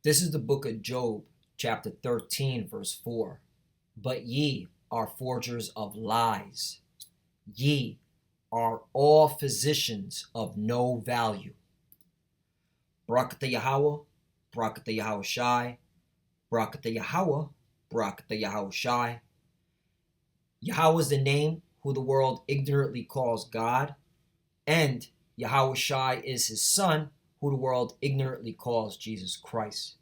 This is the book of Job, chapter 13, verse 4. But ye are forgers of lies. Ye are all physicians of no value. Barakatah Yahweh, Barakatah Yahweh Shai, Barakatah Yahweh, Barakatah Yahweh Shai. Yahweh is the name who the world ignorantly calls God, and Yahweh Shai is his son, who the world ignorantly calls Jesus Christ.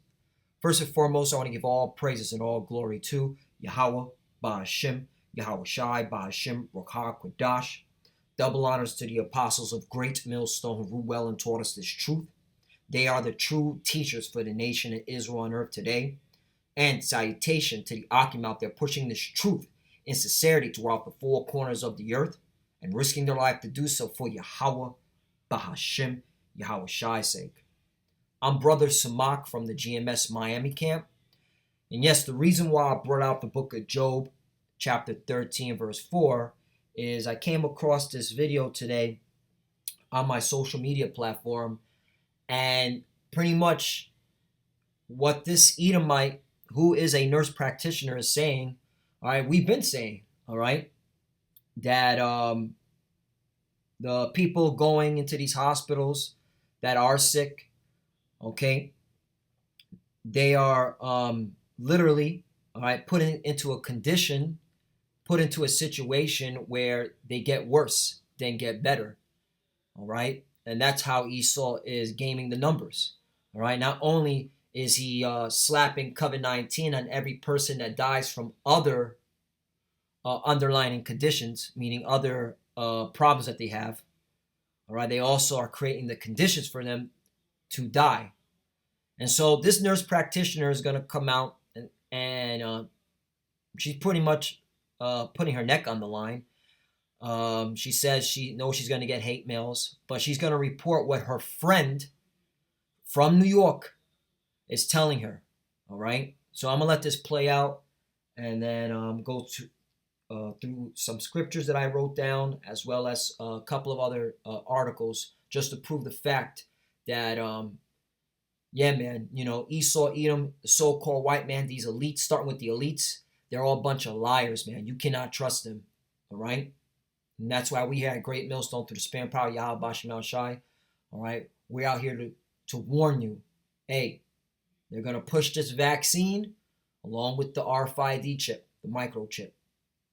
First and foremost, I want to give all praises and all glory to Yahweh, Ba'ashem, Yahweh Shai, Ba'ashem, Rokah, Kodash. Double honors to the apostles of Great Millstone who ruled well and taught us this truth. They are the true teachers for the nation of Israel on earth today. And salutation to the Akim out there pushing this truth in sincerity throughout the four corners of the earth and risking their life to do so for Yahweh, Ba'ashem, Yahweh Shai's sake. I'm Brother Samak from the GMS Miami camp. And yes, the reason why I brought out the book of Job, chapter 13, verse 4, is I came across this video today on my social media platform, and pretty much what this Edomite, who is a nurse practitioner, is saying, all right, we've been saying, all right, that the people going into these hospitals that are sick, okay, they are literally, all right, put into a condition, put into a situation where they get worse than get better, all right? And that's how Esau is gaming the numbers, all right? Not only is he slapping COVID-19 on every person that dies from other underlying conditions, meaning other problems that they have, all right? They also are creating the conditions for them to die. And so this nurse practitioner is going to come out and she's pretty much putting her neck on the line. She says she knows she's going to get hate mails, but she's going to report what her friend from New York is telling her. All right. So I'm going to let this play out and then go through some scriptures that I wrote down, as well as a couple of other articles, just to prove the fact that yeah, man, you know, Esau, Edom, the so-called white man, these elites, starting with the elites, they're all a bunch of liars, man. You cannot trust them, all right? And that's why we had Great Millstone through the Span Power, Yahweh, Bashim, Shai, all right? We're out here to warn you, hey, they're going to push this vaccine along with the RFID chip, the microchip,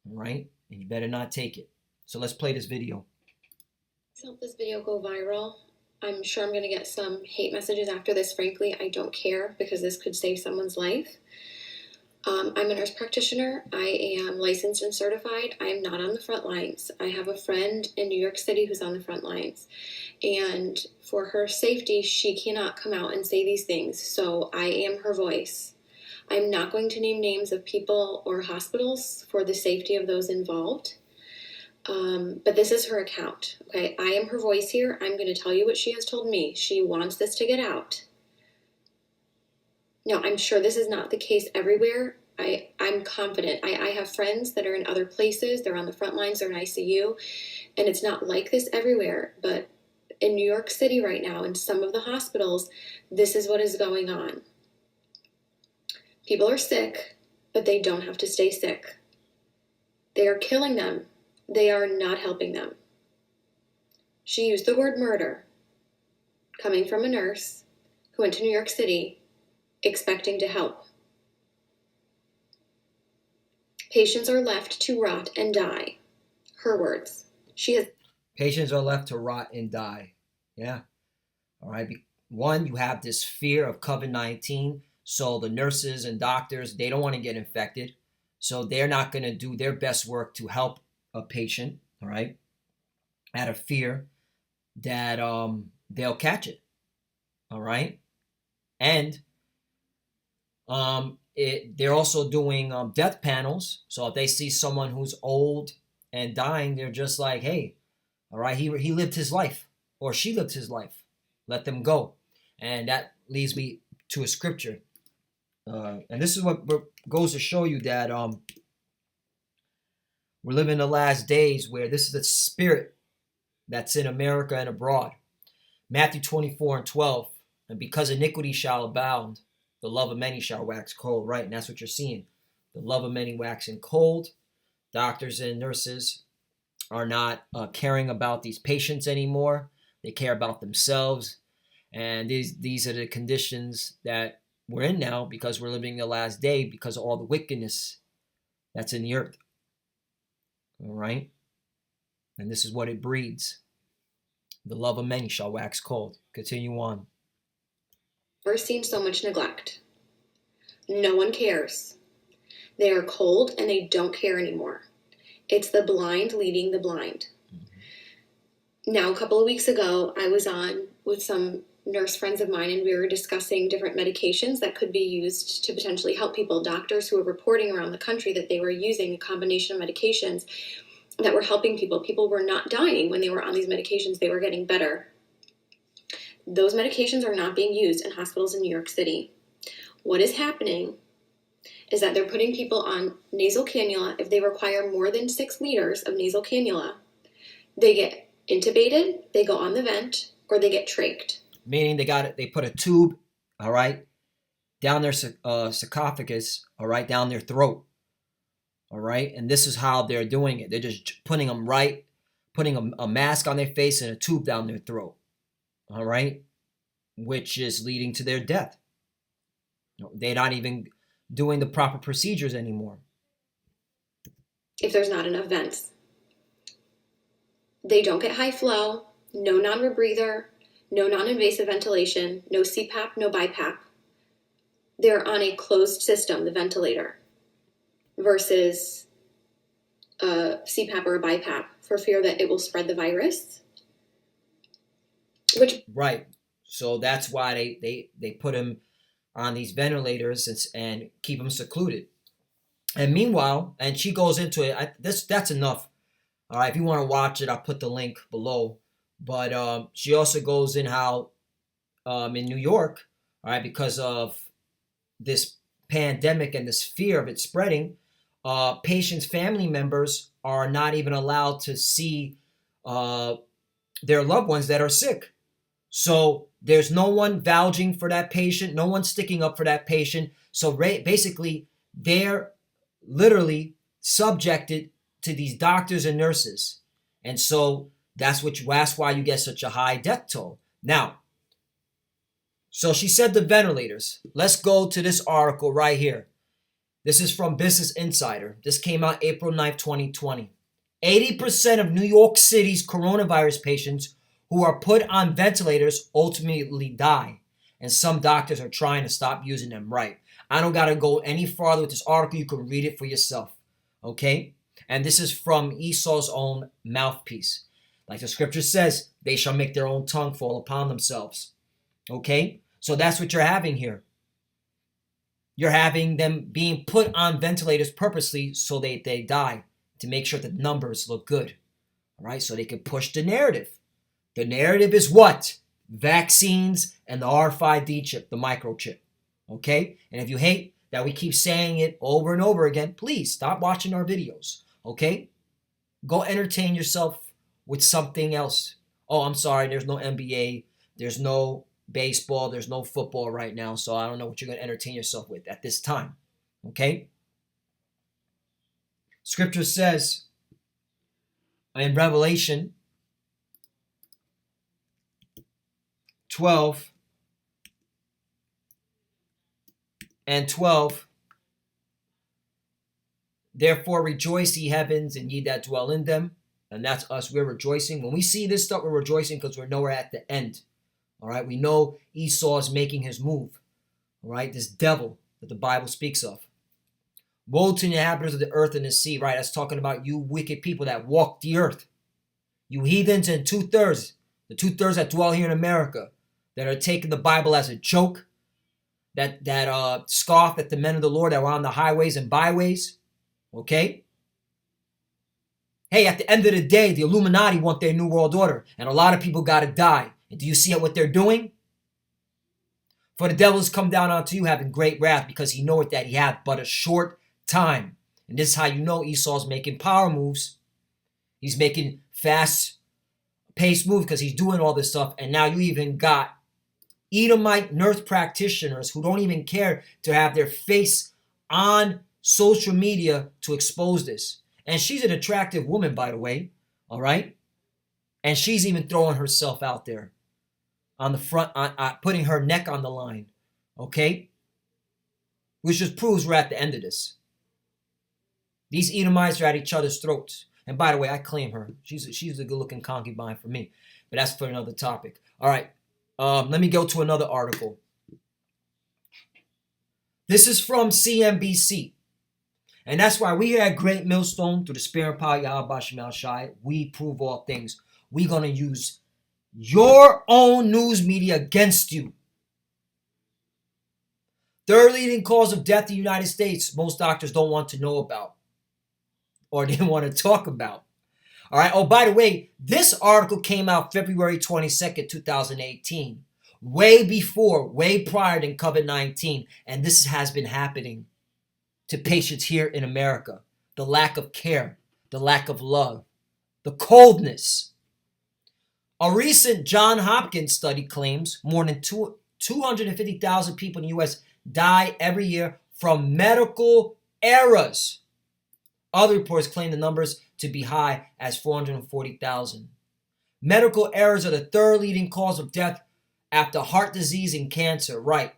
all right? And you better not take it. So let's play this video. Let's help this video go viral. I'm sure I'm going to get some hate messages after this. Frankly, I don't care because this could save someone's life. I'm a nurse practitioner. I am licensed and certified. I am not on the front lines. I have a friend in New York City who's on the front lines. And for her safety, she cannot come out and say these things. So I am her voice. I'm not going to name names of people or hospitals for the safety of those involved. But this is her account, okay? I am her voice here. I'm going to tell you what she has told me. She wants this to get out. Now, I'm sure this is not the case everywhere. I'm confident. I have friends that are in other places. They're on the front lines. They're in ICU. And it's not like this everywhere. But in New York City right now, in some of the hospitals, this is what is going on. People are sick, but they don't have to stay sick. They are killing them. They are not helping them. She used the word murder, coming from a nurse who went to New York City expecting to help. Patients are left to rot and die. Her words. Patients are left to rot and die. Yeah. All right. One, you have this fear of COVID-19. So the nurses and doctors, they don't want to get infected. So they're not going to do their best work to help a patient, all right, out of fear that they'll catch it, all right? And they're also doing death panels. So if they see someone who's old and dying, they're just like, hey, all right, he lived his life, or she lived his life. Let them go. And that leads me to a scripture. And this is what goes to show you that we're living in the last days where this is the spirit that's in America and abroad. Matthew 24:12, and because iniquity shall abound, The love of many shall wax cold, right? And that's what you're seeing. The love of many waxing cold. Doctors and nurses are not caring about these patients anymore. They care about themselves. And these are the conditions that we're in now because we're living the last day because of all the wickedness that's in the earth. All right? And this is what it breeds. The love of many shall wax cold. Continue on. Never seen so much neglect. No one cares. They are cold and they don't care anymore. It's the blind leading the blind. Now, a couple of weeks ago, I was on with some nurse friends of mine, and we were discussing different medications that could be used to potentially help people. Doctors who were reporting around the country that they were using a combination of medications that were helping people. People were not dying when they were on these medications. They were getting better. Those medications are not being used in hospitals in New York City. What is happening is that they're putting people on nasal cannula. If they require more than 6 liters of nasal cannula, they get intubated, they go on the vent, or they get trached. Meaning they put a tube, all right, down their sarcophagus, all right, down their throat, all right? And this is how they're doing it. They're just putting a mask on their face and a tube down their throat, all right, which is leading to their death. They're not even doing the proper procedures anymore. If there's not enough vents. They don't get high flow, no non-rebreather, no non-invasive ventilation, no CPAP, no BiPAP. They're on a closed system, the ventilator, versus a CPAP or a BiPAP for fear that it will spread the virus. Right. So that's why they put him on these ventilators and keep him secluded. And meanwhile, and she goes into it, that's enough. All right, if you want to watch it, I'll put the link below. But she also goes in how in New York, all right, because of this pandemic and this fear of it spreading, patients' family members are not even allowed to see their loved ones that are sick. So there's no one vouching for that patient, no one sticking up for that patient. So basically, they're literally subjected to these doctors and nurses. And so that's why you get such a high death toll. Now, so she said the ventilators. Let's go to this article right here. This is from Business Insider. This came out April 9th, 2020. 80% of New York City's coronavirus patients who are put on ventilators ultimately die. And some doctors are trying to stop using them, right? I don't got to go any farther with this article. You can read it for yourself, okay? And this is from Esau's own mouthpiece. Like the scripture says, they shall make their own tongue fall upon themselves. Okay? So that's what you're having here. You're having them being put on ventilators purposely so they die to make sure that the numbers look good. All right? So they can push the narrative. The narrative is what? Vaccines and the RFID chip, the microchip. Okay? And if you hate that we keep saying it over and over again, please stop watching our videos. Okay? Go entertain yourself with something else. Oh, I'm sorry, there's no NBA, there's no baseball, there's no football right now, so I don't know what you're going to entertain yourself with at this time. Okay? Scripture says in Revelation 12 and 12, therefore rejoice, ye heavens, and ye that dwell in them. And that's us. We're rejoicing. When we see this stuff, we're rejoicing because we know we're at the end. All right? We know Esau is making his move. All right? This devil that the Bible speaks of. Woe to the inhabitants of the earth and the sea. Right? That's talking about you wicked people that walk the earth. You heathens and the two-thirds that dwell here in America, that are taking the Bible as a joke, that scoff at the men of the Lord that were on the highways and byways. Okay? Hey, at the end of the day, the Illuminati want their new world order, and a lot of people got to die. And do you see what they're doing? For the devil has come down onto you having great wrath, because he knoweth that he hath but a short time. And this is how you know Esau's making power moves. He's making fast-paced moves because he's doing all this stuff. And now you even got Edomite nurse practitioners who don't even care to have their face on social media to expose this. And she's an attractive woman, by the way, all right? And she's even throwing herself out there on the front, putting her neck on the line, okay? Which just proves we're at the end of this. These Edomites are at each other's throats. And by the way, I claim her. She's a good-looking concubine for me. But that's for another topic. All right. Let me go to another article. This is from CNBC. And that's why we here at Great Millstone, through the Spirit and Power of Yahweh Shem Shai, we prove all things. We're going to use your own news media against you. Third leading cause of death in the United States, most doctors don't want to know about or they want to talk about. All right. Oh, by the way, this article came out February 22nd, 2018, way prior than COVID-19. And this has been happening to patients here in America. The lack of care, the lack of love, the coldness. A recent Johns Hopkins study claims more than 250,000 people in the U.S. die every year from medical errors. Other reports claim the numbers to be high as 440,000. Medical errors are the third leading cause of death after heart disease and cancer. Right.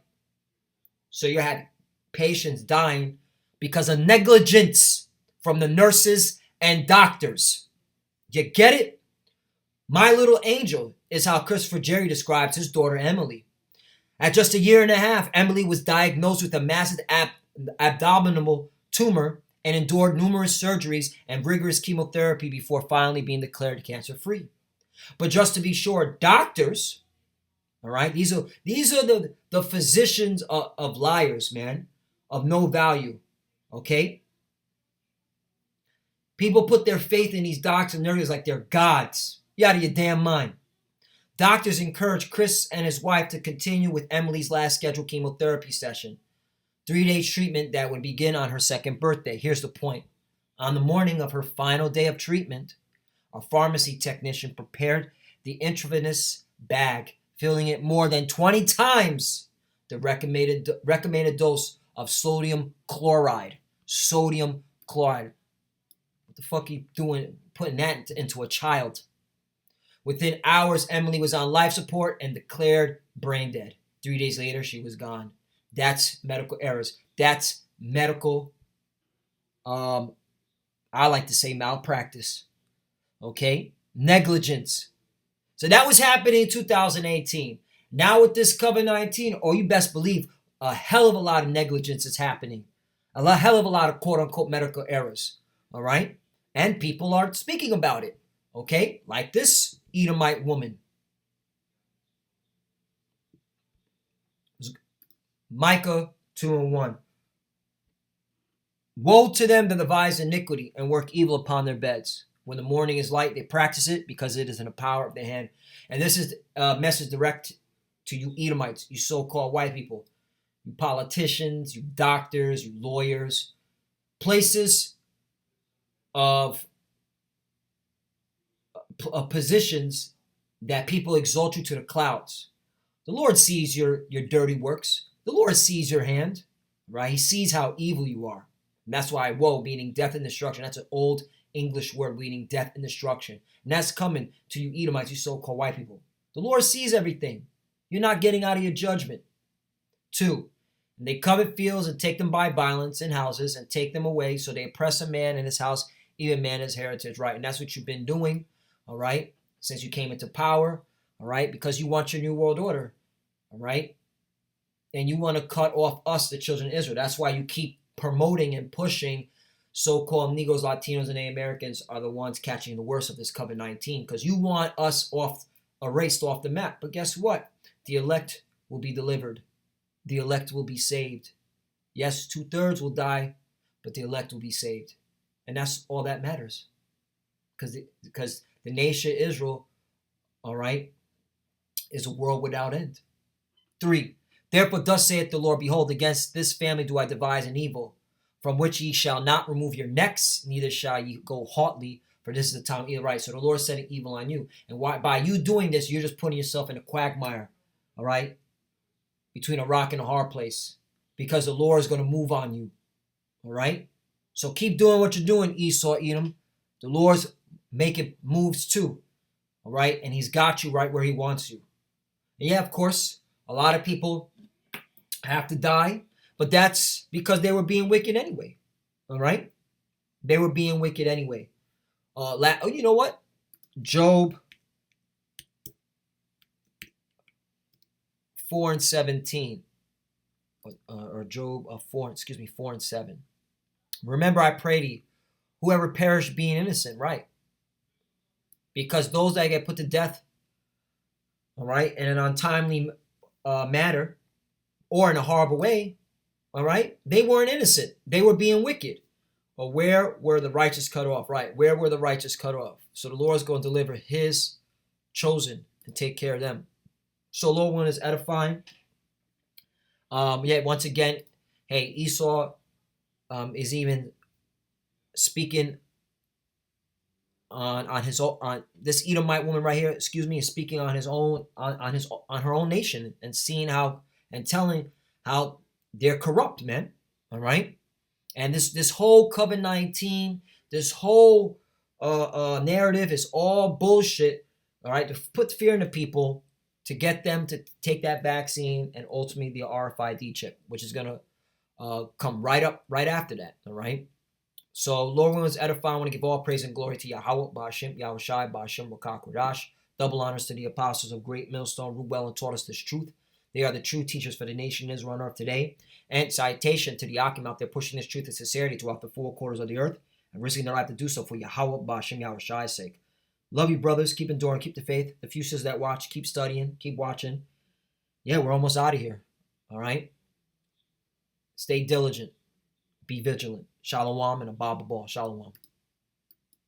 So you had patients dying because of negligence from the nurses and doctors. You get it? My little angel is how Christopher Jerry describes his daughter Emily. At just a year and a half, Emily was diagnosed with a massive abdominal tumor and endured numerous surgeries and rigorous chemotherapy before finally being declared cancer-free. But just to be sure, doctors, all right, these are the physicians of liars, man, of no value, okay? People put their faith in these doctors and nurses like they're gods. You out of your damn mind. Doctors encouraged Chris and his wife to continue with Emily's last scheduled chemotherapy session. 3 days treatment that would begin on her second birthday. Here's the point. On the morning of her final day of treatment, a pharmacy technician prepared the intravenous bag, filling it more than 20 times the recommended dose of sodium chloride. Sodium chloride. What the fuck are you doing putting that into a child? Within hours, Emily was on life support and declared brain dead. 3 days later, she was gone. That's medical errors. That's medical, I like to say malpractice. Okay? Negligence. So that was happening in 2018. Now with this COVID-19, oh, you best believe a hell of a lot of negligence is happening. Hell of a lot of quote-unquote medical errors. All right? And people aren't speaking about it. Okay? Like this Edomite woman. Micah 2:1. Woe to them that devise iniquity and work evil upon their beds. When the morning is light, they practice it because it is in the power of their hand. And this is a message direct to you Edomites, you so-called white people, you politicians, you doctors, you lawyers, places of positions that people exalt you to the clouds. The Lord sees your dirty works. The Lord sees your hand, right? He sees how evil you are. And that's why woe, meaning death and destruction. That's an old English word meaning death and destruction. And that's coming to you Edomites, you so-called white people. The Lord sees everything. You're not getting out of your judgment. 2, and they covet fields and take them by violence and houses and take them away. So they oppress a man in his house, even man his heritage, right? And that's what you've been doing, all right, since you came into power, all right, because you want your new world order, all right? And you want to cut off us, the children of Israel. That's why you keep promoting and pushing so-called Negroes, Latinos, and Americans are the ones catching the worst of this COVID-19 because you want us erased off the map. But guess what? The elect will be delivered. The elect will be saved. Yes, 2/3 will die, but the elect will be saved. And that's all that matters. Because the nation Israel, all right, is a world without end. 3, therefore thus saith the Lord, behold, against this family do I devise an evil, from which ye shall not remove your necks, neither shall ye go haughtily, for this is the time of evil. Right, so the Lord is setting evil on you. And by you doing this, you're just putting yourself in a quagmire, all right? between a rock and a hard place, because the Lord is going to move on you. All right? So keep doing what you're doing, Esau, Edom. The Lord's making moves too. All right? And he's got you right where he wants you. And yeah, of course, a lot of people have to die, but that's because they were being wicked anyway. All right? They were being wicked anyway. You know what? Job 4:17. Or Job 4:7. Remember, I pray to you, whoever perished being innocent, right? Because those that get put to death, all right, in an untimely manner or in a horrible way, all right, they weren't innocent. They were being wicked. But where were the righteous cut off? Right, where were the righteous cut off? So the Lord's going to deliver his chosen and take care of them. So Lord, one is edifying. Once again, hey, Esau is even speaking on his own, on this Edomite woman right here, is speaking on his own, on her own nation, and seeing how and telling how they're corrupt, man. All right, and this whole COVID-19, this whole narrative is all bullshit. All right, to put fear into people, to get them to take that vaccine, and ultimately the RFID chip, which is gonna come right after that. All right. So, Lord, when it's edifying, I want to give all praise and glory to Yahweh, Ba'ashem, Yahushai, Ba'ashem, Rakak, Radash. Double honors to the apostles of Great Millstone, who well and taught us this truth. They are the true teachers for the nation Israel on earth today. And citation to the Akim out there pushing this truth and sincerity throughout the four quarters of the earth and risking their life to do so for Yahweh, Ba'ashem, Yahushai's sake. Love you, brothers. Keep enduring. Keep the faith. The few sisters that watch, keep studying. Keep watching. Yeah, we're almost out of here. All right? Stay diligent. Be vigilant. Shalom and a Baba Ball. Shalom.